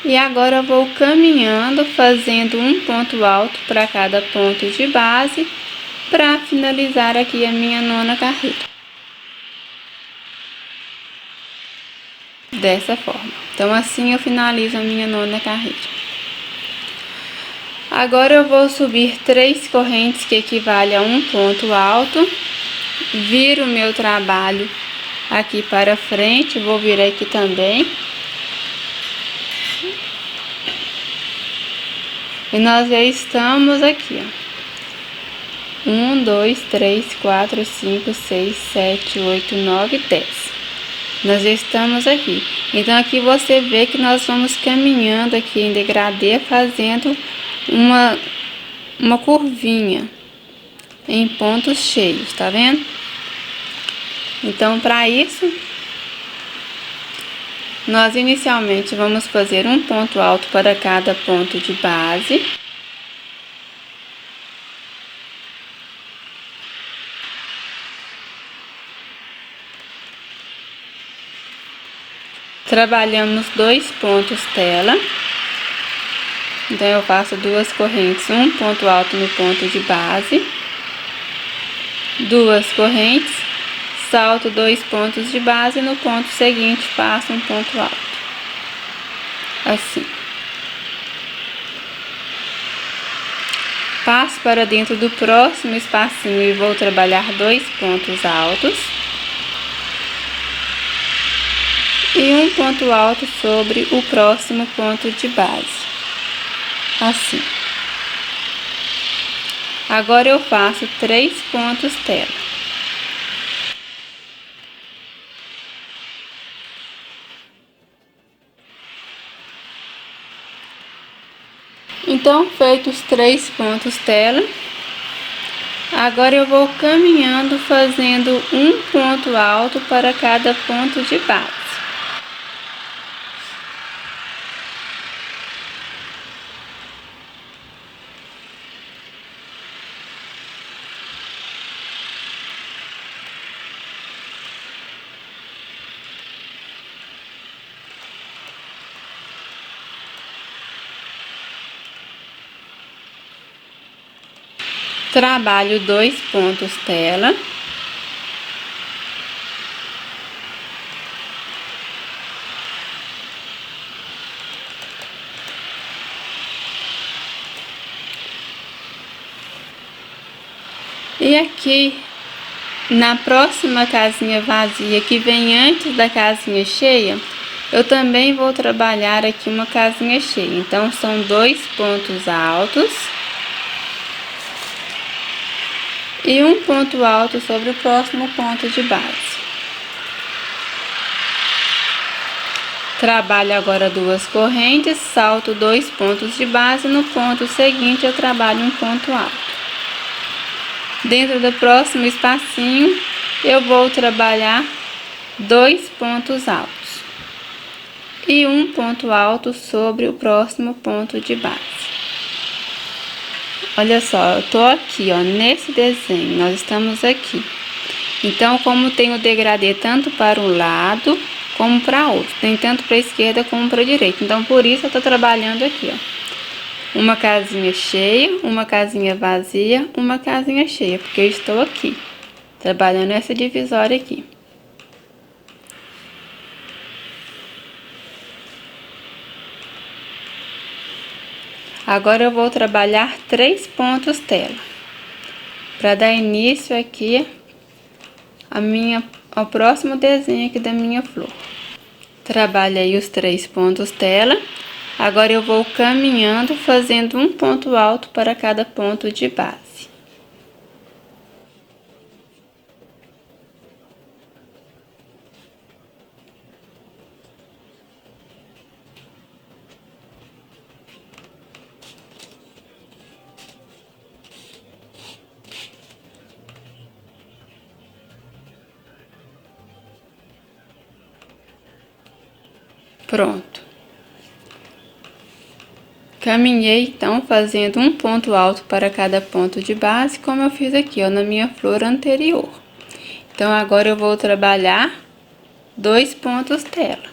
E agora eu vou caminhando, fazendo um ponto alto para cada ponto de base, para finalizar aqui a minha 9ª carreira. Dessa forma. Então, assim eu finalizo a minha 9ª carreira. Agora eu vou subir 3 correntes, que equivale a um ponto alto. Viro o meu trabalho aqui para frente, vou virar aqui também. E nós já estamos aqui, ó. 1, 2, 3, 4, 5, 6, 7, 8, 9, 10. Nós já estamos aqui. Então, aqui você vê que nós vamos caminhando aqui em degradê, fazendo uma curvinha em pontos cheios, tá vendo? Então, para isso, nós inicialmente vamos fazer um ponto alto para cada ponto de base. Trabalhamos 2 pontos tela. Então, eu faço 2 correntes, um ponto alto no ponto de base, 2 correntes, salto 2 pontos de base, no ponto seguinte faço um ponto alto, assim. Passo para dentro do próximo espacinho e vou trabalhar 2 pontos altos. E um ponto alto sobre o próximo ponto de base, assim. Agora eu faço 3 pontos tela. Então, feitos 3 pontos tela, agora eu vou caminhando, fazendo um ponto alto para cada ponto de base. Trabalho 2 pontos tela. E aqui, na próxima casinha vazia, que vem antes da casinha cheia, eu também vou trabalhar aqui uma casinha cheia. Então, são 2 pontos altos e um ponto alto sobre o próximo ponto de base. Trabalho agora 2 correntes, salto 2 pontos de base, no ponto seguinte eu trabalho um ponto alto. Dentro do próximo espacinho, eu vou trabalhar 2 pontos altos e um ponto alto sobre o próximo ponto de base. Olha só, eu tô aqui, ó, nesse desenho, nós estamos aqui. Então, como tem o degradê tanto para um lado como para outro, tem tanto para a esquerda como para a direita. Então, por isso eu tô trabalhando aqui, ó. Uma casinha cheia, uma casinha vazia, uma casinha cheia, porque eu estou aqui, trabalhando essa divisória aqui. Agora eu vou trabalhar 3 pontos tela, para dar início aqui ao próximo desenho aqui da minha flor. Trabalhei os 3 pontos tela. Agora eu vou caminhando, fazendo um ponto alto para cada ponto de base. Pronto. Caminhei, então, fazendo um ponto alto para cada ponto de base, como eu fiz aqui, ó, na minha flor anterior. Então, agora eu vou trabalhar 2 pontos tela.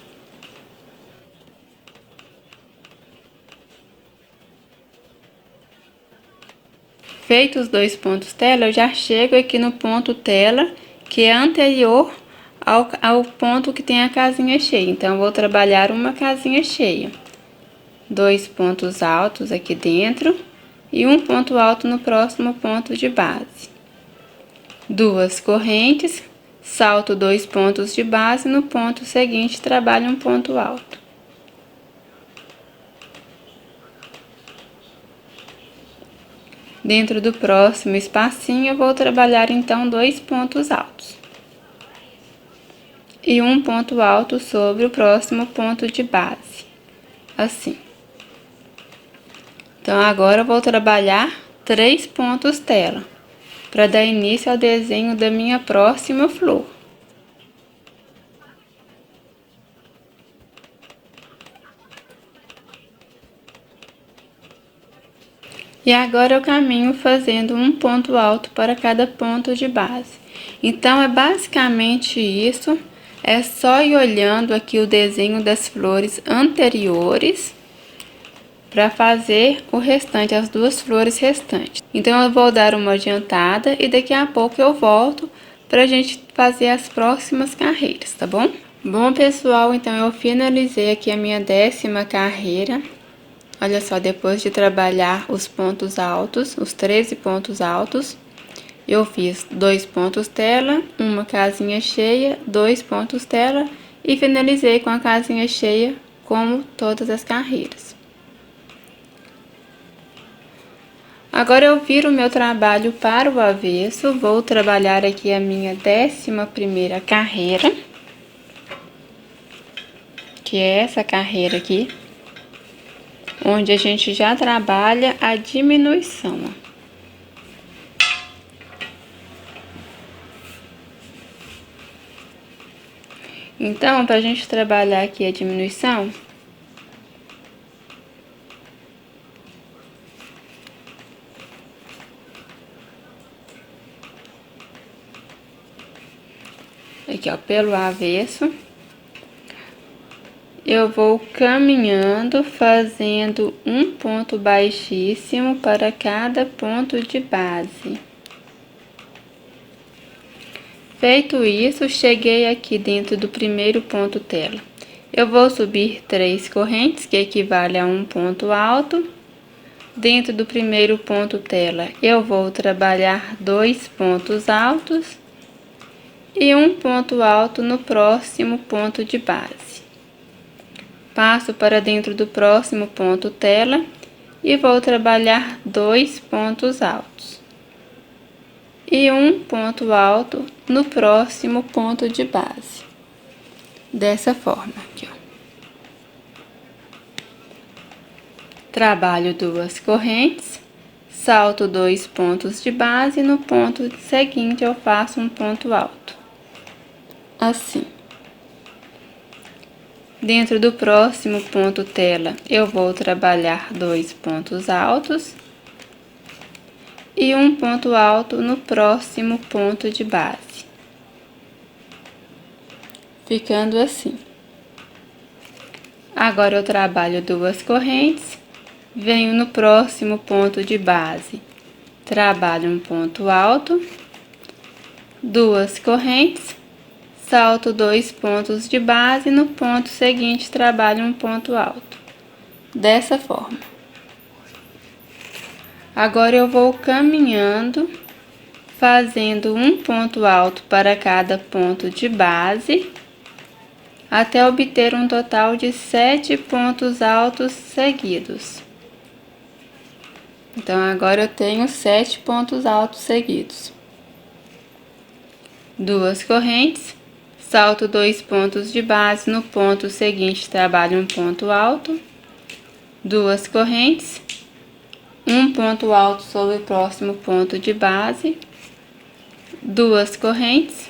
Feitos os 2 pontos tela, eu já chego aqui no ponto tela, que é anterior ao ponto que tem a casinha cheia. Então, eu vou trabalhar uma casinha cheia. 2 pontos altos aqui dentro e um ponto alto no próximo ponto de base. 2 correntes, salto 2 pontos de base, no ponto seguinte trabalho um ponto alto. Dentro do próximo espacinho, eu vou trabalhar então 2 pontos altos. E um ponto alto sobre o próximo ponto de base, assim. Então, agora eu vou trabalhar 3 pontos tela, para dar início ao desenho da minha próxima flor. E agora eu caminho fazendo um ponto alto para cada ponto de base. Então, é basicamente isso. É só ir olhando aqui o desenho das flores anteriores para fazer o restante, as 2 flores restantes. Então, eu vou dar uma adiantada e daqui a pouco eu volto para a gente fazer as próximas carreiras, tá bom? Bom, pessoal, então eu finalizei aqui a minha 10ª carreira. Olha só, depois de trabalhar os pontos altos, os 13 pontos altos, eu fiz 2 pontos tela, uma casinha cheia, 2 pontos tela e finalizei com a casinha cheia, como todas as carreiras. Agora eu viro o meu trabalho para o avesso, vou trabalhar aqui a minha 11ª carreira, que é essa carreira aqui, onde a gente já trabalha a diminuição, ó. Então, pra gente trabalhar aqui a diminuição, aqui, ó, pelo avesso, eu vou caminhando, fazendo um ponto baixíssimo para cada ponto de base. Feito isso, cheguei aqui dentro do primeiro ponto tela. Eu vou subir 3 correntes, que equivale a um ponto alto. Dentro do primeiro ponto tela, eu vou trabalhar 2 pontos altos e um ponto alto no próximo ponto de base. Passo para dentro do próximo ponto tela e vou trabalhar 2 pontos altos e um ponto alto no próximo ponto de base. Dessa forma aqui, ó. Trabalho 2 correntes, salto 2 pontos de base, no ponto seguinte eu faço um ponto alto, assim. Dentro do próximo ponto tela, eu vou trabalhar 2 pontos altos e um ponto alto no próximo ponto de base, ficando assim. Agora eu trabalho 2 correntes, venho no próximo ponto de base, trabalho um ponto alto, 2 correntes, salto 2 pontos de base, no ponto seguinte trabalho um ponto alto, dessa forma. Agora eu vou caminhando, fazendo um ponto alto para cada ponto de base, até obter um total de 7 pontos altos seguidos. Então, agora eu tenho 7 pontos altos seguidos. 2 correntes, salto 2 pontos de base, no ponto seguinte trabalho um ponto alto, 2 correntes, um ponto alto sobre o próximo ponto de base, 2 correntes,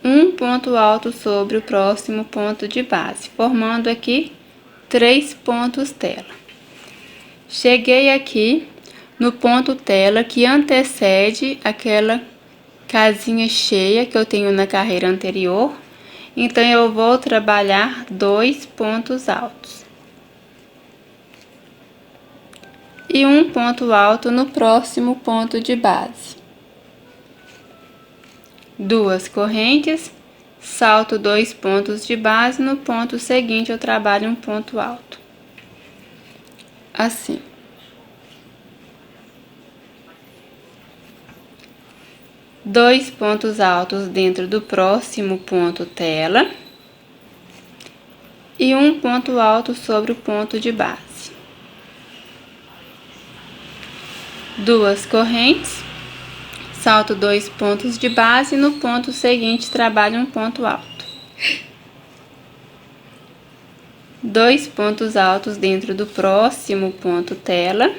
um ponto alto sobre o próximo ponto de base, formando aqui 3 pontos tela. Cheguei aqui no ponto tela que antecede aquela casinha cheia que eu tenho na carreira anterior, então eu vou trabalhar 2 pontos altos e um ponto alto no próximo ponto de base. 2 correntes, salto 2 pontos de base, no ponto seguinte eu trabalho um ponto alto. Assim. Dois pontos altos dentro do próximo ponto tela e um ponto alto sobre o ponto de base. 2 correntes, salto 2 pontos de base, no ponto seguinte trabalho um ponto alto. 2 pontos altos dentro do próximo ponto tela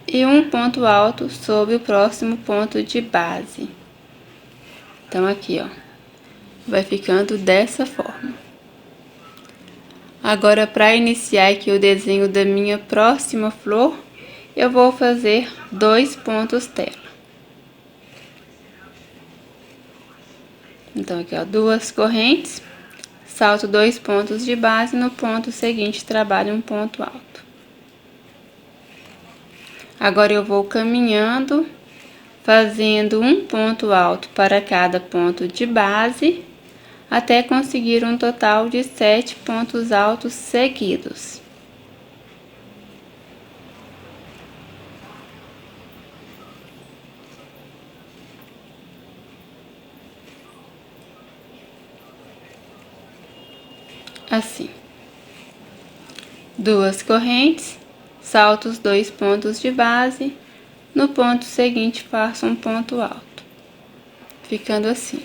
e um ponto alto sobre o próximo ponto de base. Então, aqui, ó, vai ficando dessa forma. Agora, para iniciar aqui o desenho da minha próxima flor, eu vou fazer 2 pontos tela. Então, aqui, ó, 2 correntes, salto 2 pontos de base, no ponto seguinte trabalho um ponto alto. Agora, eu vou caminhando, fazendo um ponto alto para cada ponto de base, até conseguir um total de 7 pontos altos seguidos. Assim. 2 correntes, salto os 2 pontos de base, no ponto seguinte faço um ponto alto, ficando assim.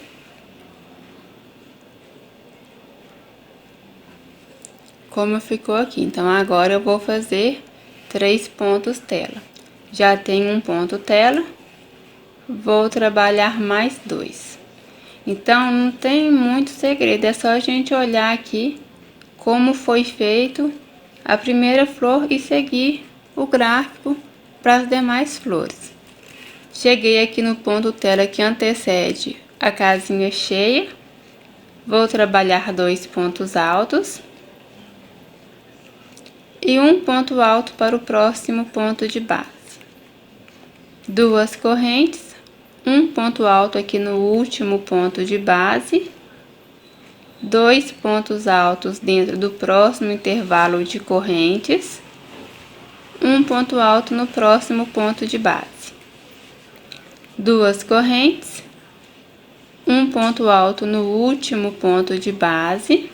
Como ficou aqui. Então, agora eu vou fazer 3 pontos tela. Já tenho um ponto tela, vou trabalhar mais 2. Então, não tem muito segredo, é só a gente olhar aqui como foi feito a primeira flor e seguir o gráfico para as demais flores. Cheguei aqui no ponto tela que antecede a casinha cheia, vou trabalhar 2 pontos altos e um ponto alto para o próximo ponto de base. 2 correntes, um ponto alto aqui no último ponto de base, 2 pontos altos dentro do próximo intervalo de correntes, um ponto alto no próximo ponto de base. 2 correntes, um ponto alto no último ponto de base,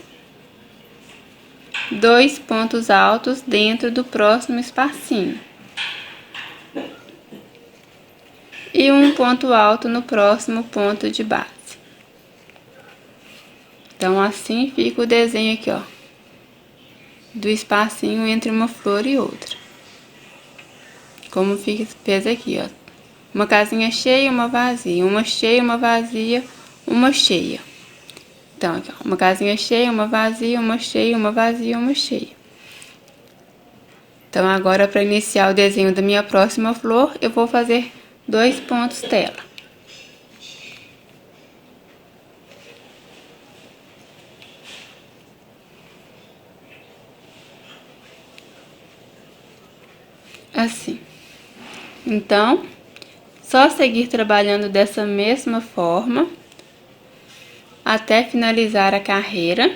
2 pontos altos dentro do próximo espacinho e um ponto alto no próximo ponto de base. Então, assim fica o desenho aqui, ó, do espacinho entre uma flor e outra. Como fez aqui, ó. Uma casinha cheia, uma vazia, uma cheia, uma vazia, uma cheia. Então, aqui, ó, uma casinha cheia, uma vazia, uma cheia, uma vazia, uma cheia. Então, agora, para iniciar o desenho da minha próxima flor, eu vou fazer 2 pontos tela. Assim. Então, só seguir trabalhando dessa mesma forma até finalizar a carreira.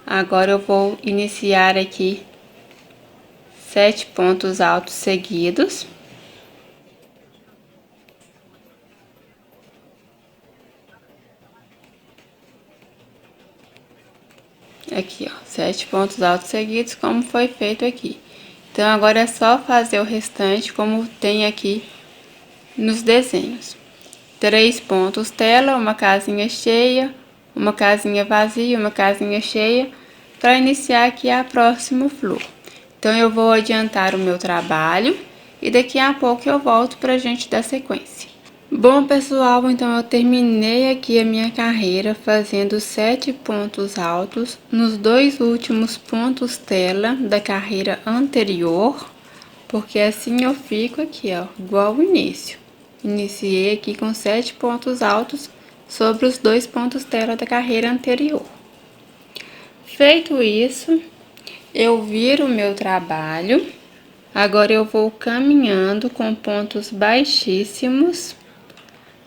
Agora eu vou iniciar aqui 7 pontos altos seguidos. Aqui, ó, 7 pontos altos seguidos, como foi feito aqui. Então, agora é só fazer o restante como tem aqui nos desenhos. 3 pontos tela, uma casinha cheia, uma casinha vazia, uma casinha cheia, para iniciar aqui a próxima flor. Então, eu vou adiantar o meu trabalho e daqui a pouco eu volto para a gente dar sequência. Bom, pessoal, então eu terminei aqui a minha carreira fazendo 7 pontos altos nos 2 últimos pontos tela da carreira anterior, porque assim eu fico aqui, ó, igual o início. Iniciei aqui com 7 pontos altos sobre os 2 pontos tela da carreira anterior. Feito isso, Eu viro o meu trabalho. Agora eu vou caminhando com pontos baixíssimos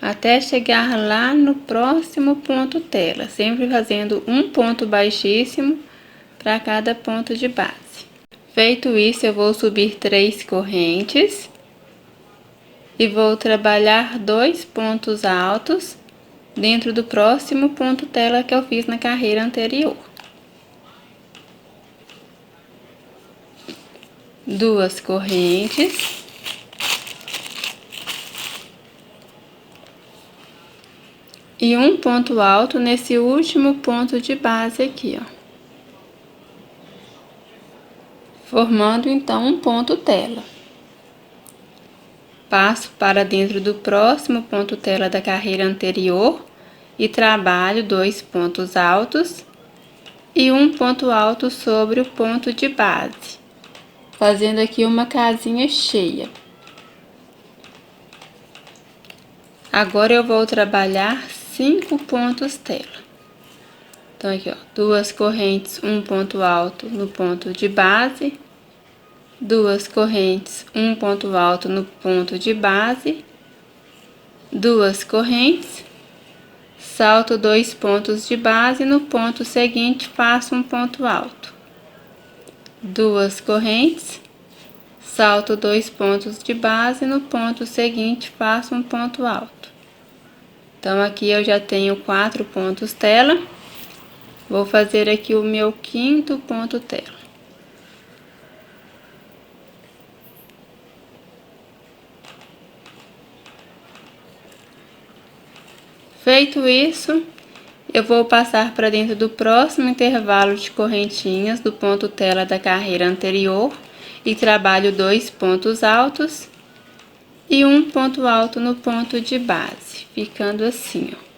até chegar lá no próximo ponto tela, sempre fazendo um ponto baixíssimo para cada ponto de base. Feito isso, eu vou subir 3 correntes e vou trabalhar 2 pontos altos dentro do próximo ponto tela que eu fiz na carreira anterior. 2 correntes. E um ponto alto nesse último ponto de base aqui, ó. Formando então um ponto tela. Passo para dentro do próximo ponto tela da carreira anterior e trabalho 2 pontos altos e um ponto alto sobre o ponto de base, fazendo aqui uma casinha cheia. Agora eu vou trabalhar 5 pontos tela. Então aqui, ó, 2 correntes, um ponto alto no ponto de base, 2 correntes, um ponto alto no ponto de base, 2 correntes, salto 2 pontos de base, no ponto seguinte faço um ponto alto, 2 correntes, salto 2 pontos de base, no ponto seguinte faço um ponto alto. Então aqui eu já tenho 4 pontos tela. Vou fazer aqui o meu 5º ponto tela. Feito isso, eu vou passar para dentro do próximo intervalo de correntinhas do ponto tela da carreira anterior e trabalho 2 pontos altos e um ponto alto no ponto de base, ficando assim, ó.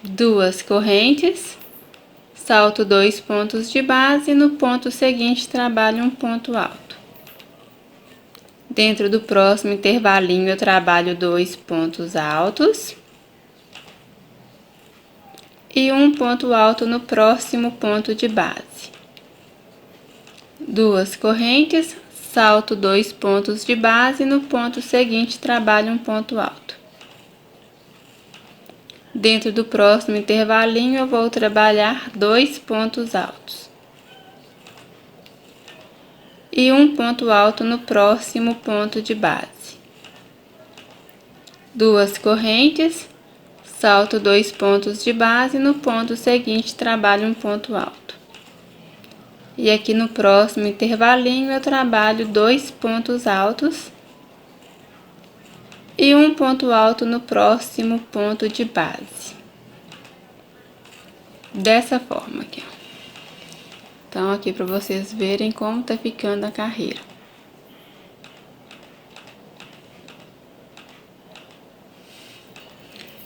2 correntes, salto 2 pontos de base e no ponto seguinte trabalho um ponto alto. Dentro do próximo intervalinho eu trabalho 2 pontos altos e um ponto alto no próximo ponto de base. 2 correntes, salto 2 pontos de base e no ponto seguinte trabalho um ponto alto. Dentro do próximo intervalinho, eu vou trabalhar 2 pontos altos. E um ponto alto no próximo ponto de base. 2 correntes, salto 2 pontos de base, no ponto seguinte trabalho um ponto alto. E aqui no próximo intervalinho, eu trabalho 2 pontos altos e um ponto alto no próximo ponto de base. Dessa forma aqui, ó. Então, aqui para vocês verem como tá ficando a carreira.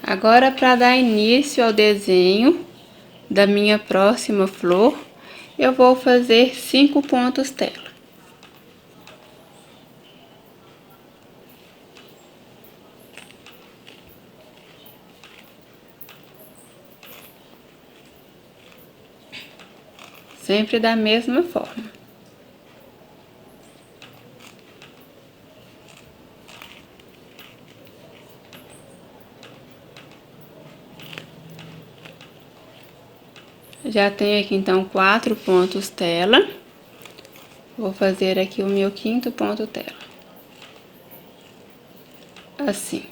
Agora, para dar início ao desenho da minha próxima flor, eu vou fazer 5 pontos tela. Sempre da mesma forma. Já tenho aqui, então, 4 pontos tela. Vou fazer aqui o meu 5º ponto tela. Assim.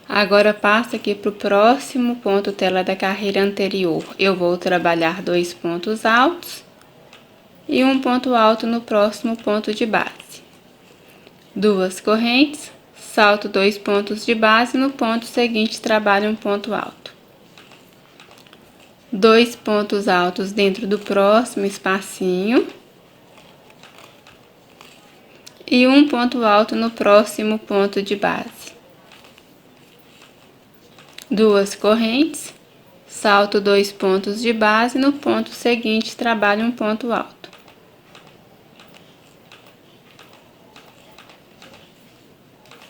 Agora, passo aqui pro próximo ponto tela da carreira anterior. Eu vou trabalhar 2 pontos altos e um ponto alto no próximo ponto de base. 2 correntes, salto 2 pontos de base, no ponto seguinte trabalho um ponto alto. 2 pontos altos dentro do próximo espacinho. E um ponto alto no próximo ponto de base. 2 correntes, salto 2 pontos de base, no ponto seguinte trabalho um ponto alto.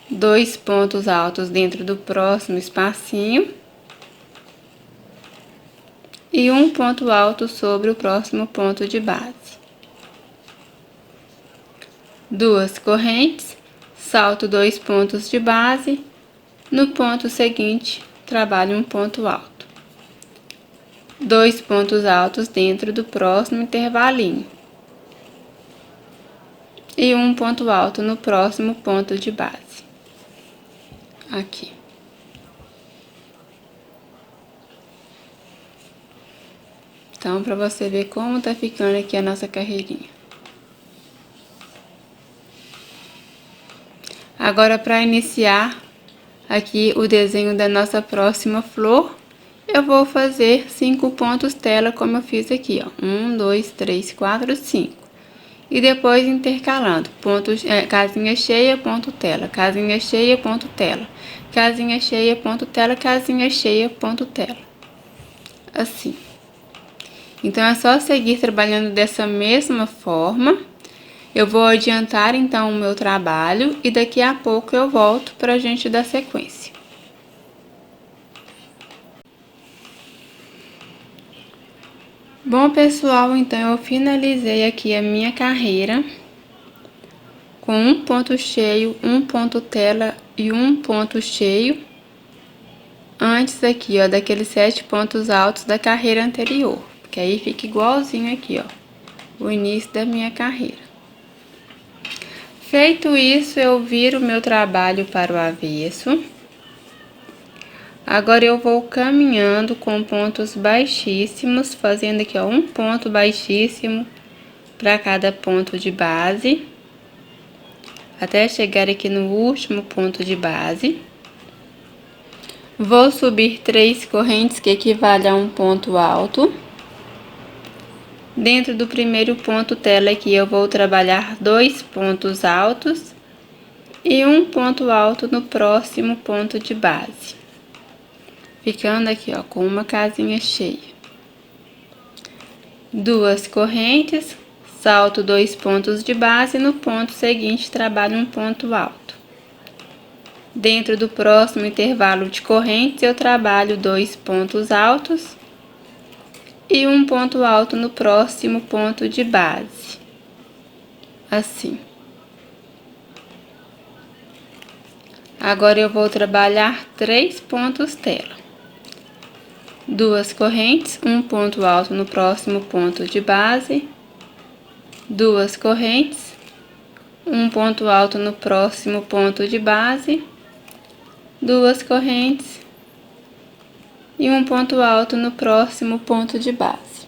Dois pontos altos dentro do próximo espacinho e um ponto alto sobre o próximo ponto de base. 2 correntes, salto 2 pontos de base, no ponto seguinte, trabalho um ponto alto. 2 pontos altos dentro do próximo intervalinho. E um ponto alto no próximo ponto de base. Aqui. Então, para você ver como tá ficando aqui a nossa carreirinha. Agora, para iniciar aqui o desenho da nossa próxima flor, eu vou fazer 5 pontos tela, como eu fiz aqui, ó. 1, 2, 3, 4, 5. E depois intercalando, casinha cheia, ponto tela, casinha cheia, ponto tela, casinha cheia, ponto tela, casinha cheia, ponto tela. Assim. Então, é só seguir trabalhando dessa mesma forma. Eu vou adiantar, então, o meu trabalho e daqui a pouco eu volto para a gente dar sequência. Bom, pessoal, então eu finalizei aqui a minha carreira com um ponto cheio, um ponto tela e um ponto cheio. Antes aqui, ó, daqueles 7 pontos altos da carreira anterior. Que aí fica igualzinho aqui, ó, o início da minha carreira. Feito isso, eu viro o meu trabalho para o avesso. Agora, eu vou caminhando com pontos baixíssimos, fazendo aqui, ó, um ponto baixíssimo para cada ponto de base, até chegar aqui no último ponto de base. Vou subir 3 correntes, que equivale a um ponto alto. Dentro do primeiro ponto tela aqui, eu vou trabalhar 2 pontos altos e um ponto alto no próximo ponto de base. Ficando aqui, ó, com uma casinha cheia. 2 correntes, salto 2 pontos de base, no ponto seguinte trabalho um ponto alto. Dentro do próximo intervalo de correntes, eu trabalho 2 pontos altos e um ponto alto no próximo ponto de base. Assim. Agora, eu vou trabalhar 3 pontos tela. 2 correntes, um ponto alto no próximo ponto de base. 2 correntes, um ponto alto no próximo ponto de base. 2 correntes e um ponto alto no próximo ponto de base.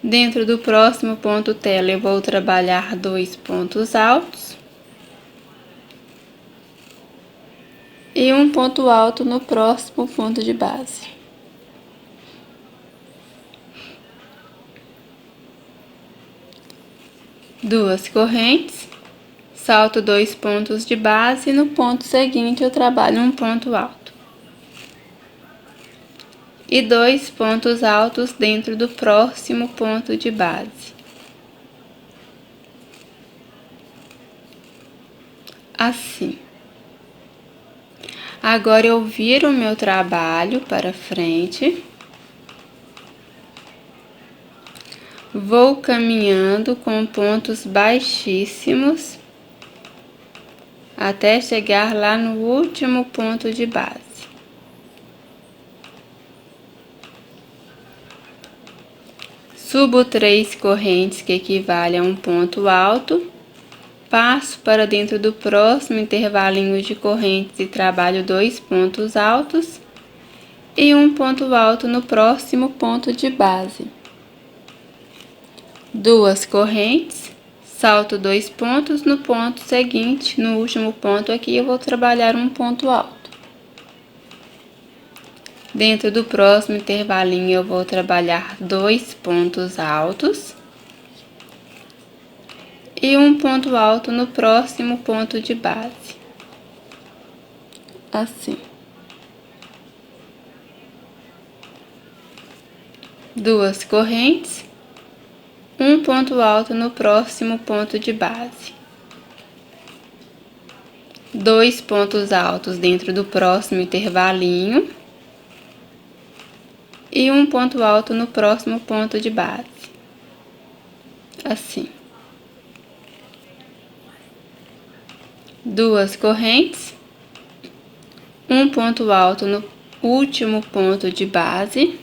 Dentro do próximo ponto tela, eu vou trabalhar 2 pontos altos e um ponto alto no próximo ponto de base. Duas correntes, salto 2 pontos de base e no ponto seguinte eu trabalho um ponto alto. E 2 pontos altos dentro do próximo ponto de base. Assim. Agora, eu viro o meu trabalho para frente. Vou caminhando com pontos baixíssimos até chegar lá no último ponto de base. Subo 3 correntes, que equivale a um ponto alto. Passo para dentro do próximo intervalinho de correntes e trabalho 2 pontos altos e um ponto alto no próximo ponto de base. 2 correntes, salto 2 pontos, no ponto seguinte, no último ponto aqui, eu vou trabalhar um ponto alto. Dentro do próximo intervalinho, eu vou trabalhar 2 pontos altos e um ponto alto no próximo ponto de base. Assim. 2 correntes, um ponto alto no próximo ponto de base. 2 pontos altos dentro do próximo intervalinho. e um ponto alto no próximo ponto de base, assim. 2 correntes, um ponto alto no último ponto de base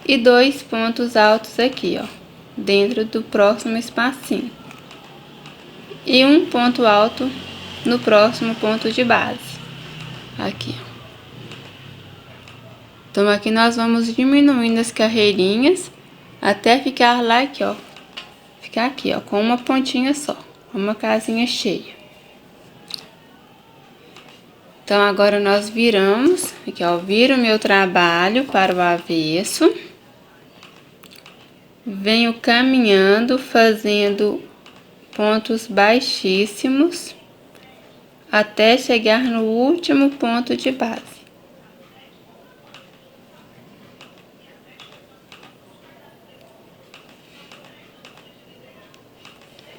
e 2 pontos altos aqui, ó, dentro do próximo espacinho. E um ponto alto no próximo ponto de base, aqui. Então, aqui nós vamos diminuindo as carreirinhas até ficar lá aqui, ó. Ficar aqui, ó, com uma pontinha só, uma casinha cheia. Então, agora nós viramos, aqui, ó, viro o meu trabalho para o avesso. Venho caminhando, fazendo pontos baixíssimos até chegar no último ponto de base.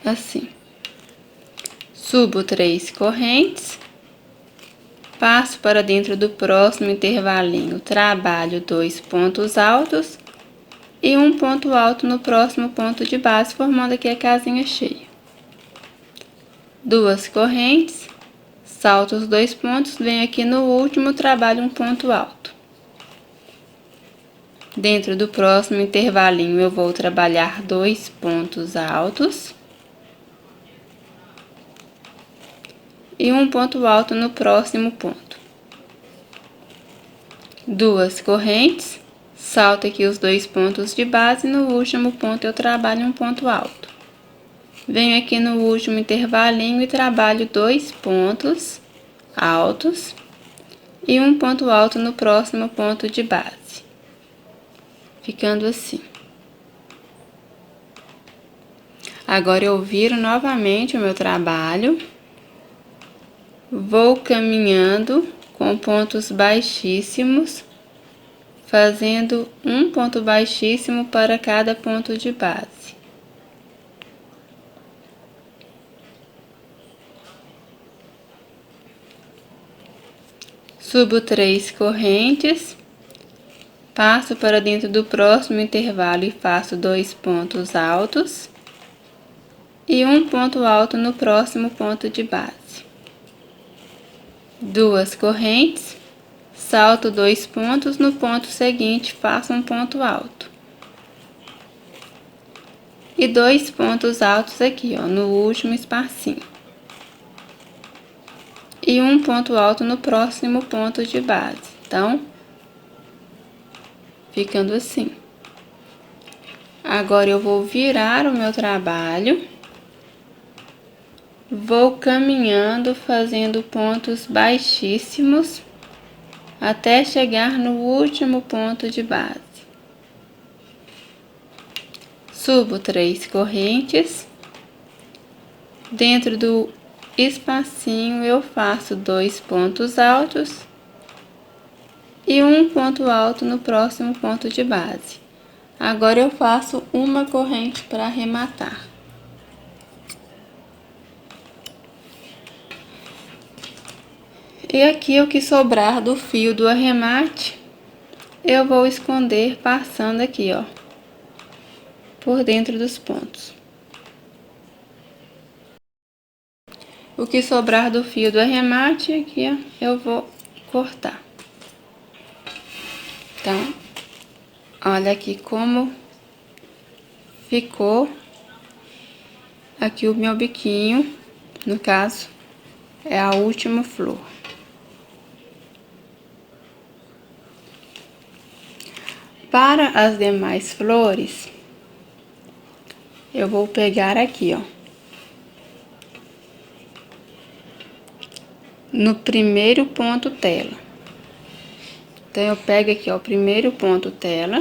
Assim. Subo 3 correntes, passo para dentro do próximo intervalinho, trabalho 2 pontos altos e um ponto alto no próximo ponto de base, formando aqui a casinha cheia. 2 correntes, salto os 2 pontos, venho aqui no último, trabalho um ponto alto. Dentro do próximo intervalinho, eu vou trabalhar 2 pontos altos e um ponto alto no próximo ponto. 2 correntes, salto aqui os 2 pontos de base, no último ponto eu trabalho um ponto alto. Venho aqui no último intervalinho e trabalho 2 pontos altos e um ponto alto no próximo ponto de base, ficando assim. Agora eu viro novamente o meu trabalho, vou caminhando com pontos baixíssimos, fazendo um ponto baixíssimo para cada ponto de base. Subo 3 correntes, passo para dentro do próximo intervalo e faço 2 pontos altos e um ponto alto no próximo ponto de base. 2 correntes, salto 2 pontos, no ponto seguinte faço um ponto alto. E 2 pontos altos aqui, ó, no último espacinho. E um ponto alto no próximo ponto de base. Então, ficando assim. Agora eu vou virar o meu trabalho. Vou caminhando, fazendo pontos baixíssimos até chegar no último ponto de base. Subo 3 correntes. Dentro do espacinho eu faço 2 pontos altos e um ponto alto no próximo ponto de base. Agora eu faço uma corrente para arrematar. E aqui o que sobrar do fio do arremate, eu vou esconder passando aqui, ó, por dentro dos pontos. O que sobrar do fio do arremate, aqui, ó, eu vou cortar. Então, olha aqui como ficou aqui o meu biquinho, no caso, é a última flor. Para as demais flores, eu vou pegar aqui, ó, no primeiro ponto tela. Então, eu pego aqui, ó, o primeiro ponto tela,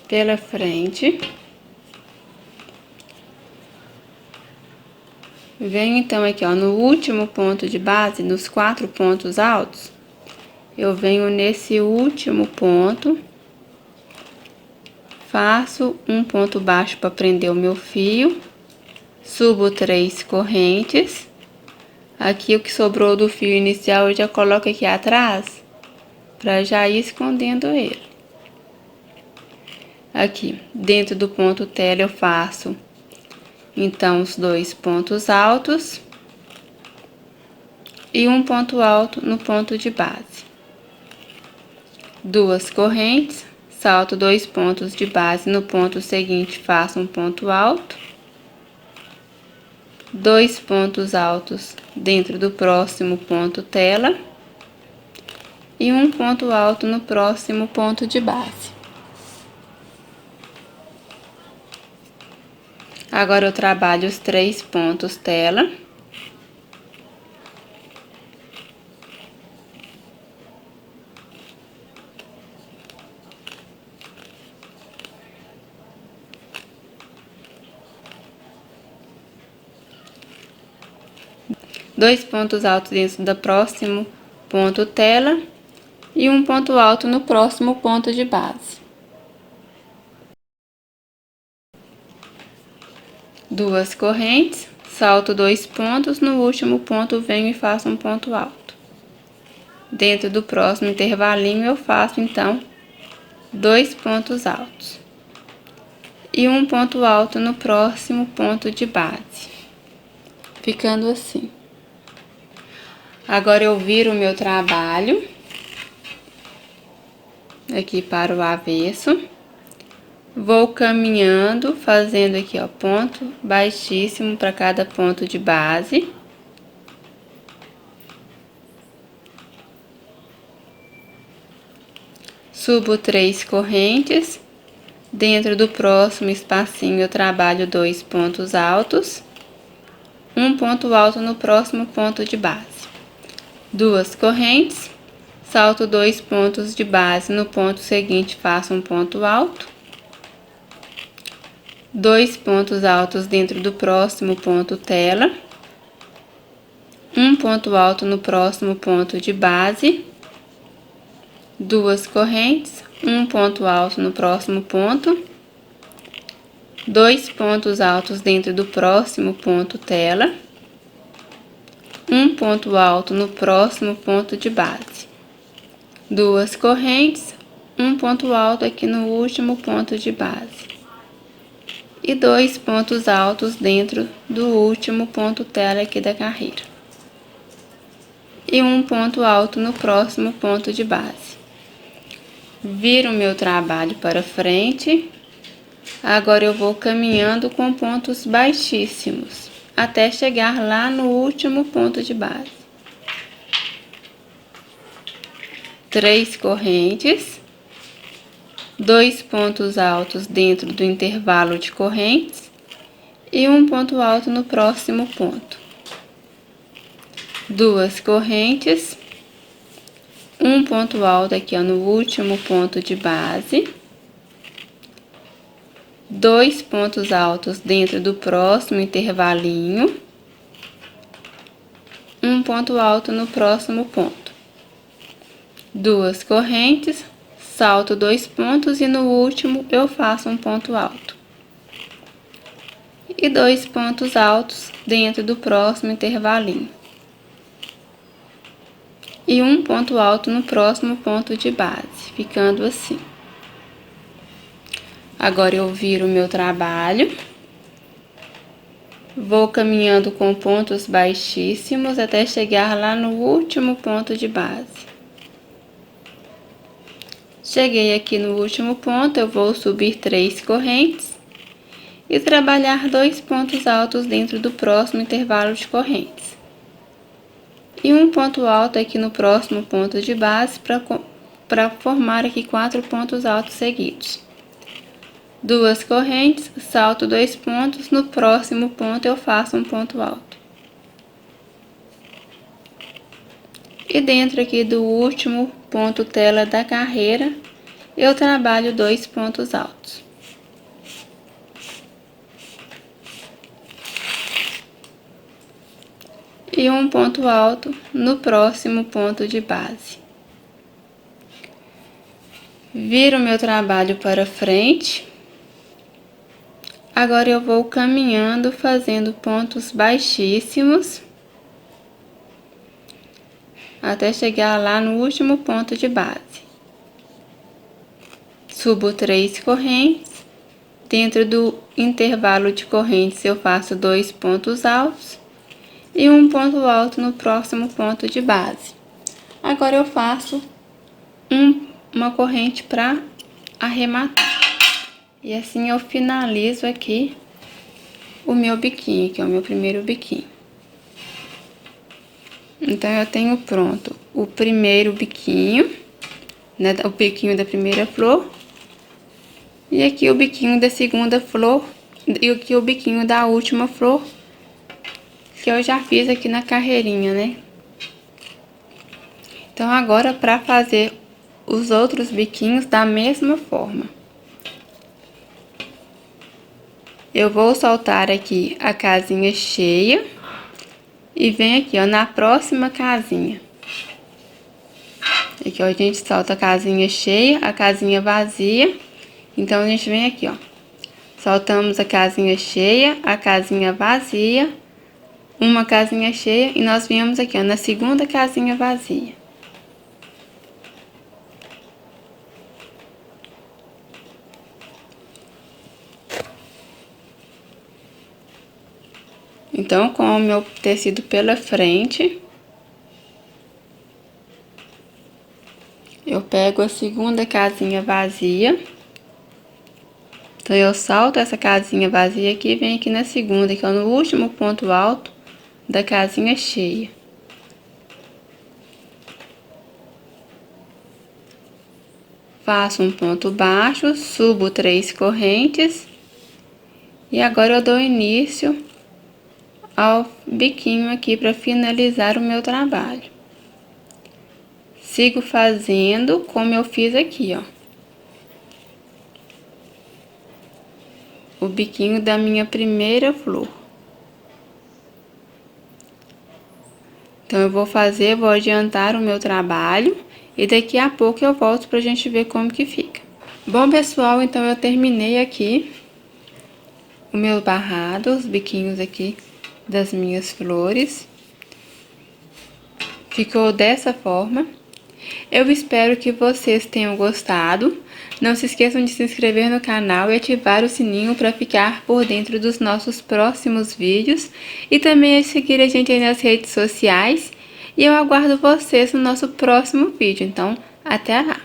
pela frente. Venho, então, aqui, ó, no último ponto de base, nos 4 pontos altos, eu venho nesse último ponto, faço um ponto baixo para prender o meu fio, subo 3 correntes, Aqui o que sobrou do fio inicial eu já coloco aqui atrás, para já ir escondendo ele. Aqui, dentro do ponto tela eu faço, então, os 2 pontos altos e um ponto alto no ponto de base. 2 correntes, salto 2 pontos de base no ponto seguinte, faço um ponto alto. 2 pontos altos dentro do próximo ponto tela e um ponto alto no próximo ponto de base. Agora eu trabalho os 3 pontos tela. Dois pontos altos dentro do próximo ponto tela e um ponto alto no próximo ponto de base. 2 correntes, salto 2 pontos, no último ponto venho e faço um ponto alto. Dentro do próximo intervalinho eu faço então 2 pontos altos e um ponto alto no próximo ponto de base, ficando assim. Agora eu viro o meu trabalho aqui para o avesso. Vou caminhando, fazendo aqui, ó, ponto baixíssimo para cada ponto de base. Subo 3 correntes. Dentro do próximo espacinho eu trabalho 2 pontos altos. Um ponto alto no próximo ponto de base. 2 correntes. Salto 2 pontos de base, no ponto seguinte faço um ponto alto. 2 pontos altos dentro do próximo ponto tela, um ponto alto no próximo ponto de base, 2 correntes, um ponto alto no próximo ponto, 2 pontos altos dentro do próximo ponto tela, um ponto alto no próximo ponto de base, 2 correntes, um ponto alto aqui no último ponto de base. E 2 pontos altos dentro do último ponto tela aqui da carreira. E um ponto alto no próximo ponto de base. Viro o meu trabalho para frente. Agora eu vou caminhando com pontos baixíssimos, até chegar lá no último ponto de base. 3 correntes. 2 pontos altos dentro do intervalo de correntes e um ponto alto no próximo ponto. 2 correntes, um ponto alto aqui, ó, no último ponto de base. 2 pontos altos dentro do próximo intervalinho. Um ponto alto no próximo ponto. 2 correntes. Salto 2 pontos e no último eu faço um ponto alto. E 2 pontos altos dentro do próximo intervalinho. E um ponto alto no próximo ponto de base, ficando assim. Agora eu viro o meu trabalho. Vou caminhando com pontos baixíssimos até chegar lá no último ponto de base. Cheguei aqui no último ponto, eu vou subir 3 correntes e trabalhar 2 pontos altos dentro do próximo intervalo de correntes. E um ponto alto aqui no próximo ponto de base para formar aqui 4 pontos altos seguidos. 2 correntes, salto 2 pontos, no próximo ponto eu faço um ponto alto. E dentro aqui do último ponto tela da carreira, eu trabalho 2 pontos altos. E um ponto alto no próximo ponto de base. Viro meu trabalho para frente. Agora eu vou caminhando, fazendo pontos baixíssimos. até chegar lá no último ponto de base. Subo 3 correntes. Dentro do intervalo de correntes eu faço 2 pontos altos e um ponto alto no próximo ponto de base. Agora eu faço uma corrente para arrematar. E assim eu finalizo aqui o meu biquinho, que é o meu primeiro biquinho. Então, eu tenho pronto o primeiro biquinho, né, o biquinho da primeira flor. E aqui o biquinho da segunda flor e aqui o biquinho da última flor, que eu já fiz aqui na carreirinha, né? Então, agora para fazer os outros biquinhos da mesma forma. Eu vou soltar aqui a casinha cheia e vem aqui, ó, na próxima casinha. Aqui, ó, a gente solta a casinha cheia, a casinha vazia. Então, a gente vem aqui, ó. Soltamos a casinha cheia, a casinha vazia, uma casinha cheia e nós viemos aqui, ó, na segunda casinha vazia. Então, com o meu tecido pela frente, eu pego a segunda casinha vazia. Então, eu salto essa casinha vazia aqui e venho aqui na segunda, que é no último ponto alto da casinha cheia. Faço um ponto baixo, subo 3 correntes. E agora eu dou início ao biquinho aqui para finalizar o meu trabalho. Sigo fazendo como eu fiz aqui, ó. O biquinho da minha primeira flor. Então, eu vou adiantar o meu trabalho e daqui a pouco eu volto pra gente ver como que fica. Bom, pessoal, então eu terminei aqui o meu barrado, os biquinhos aqui das minhas flores. Ficou dessa forma. Eu espero que vocês tenham gostado. Não se esqueçam de se inscrever no canal e ativar o sininho para ficar por dentro dos nossos próximos vídeos. E também seguir a gente aí nas redes sociais. E eu aguardo vocês no nosso próximo vídeo. Então, até lá!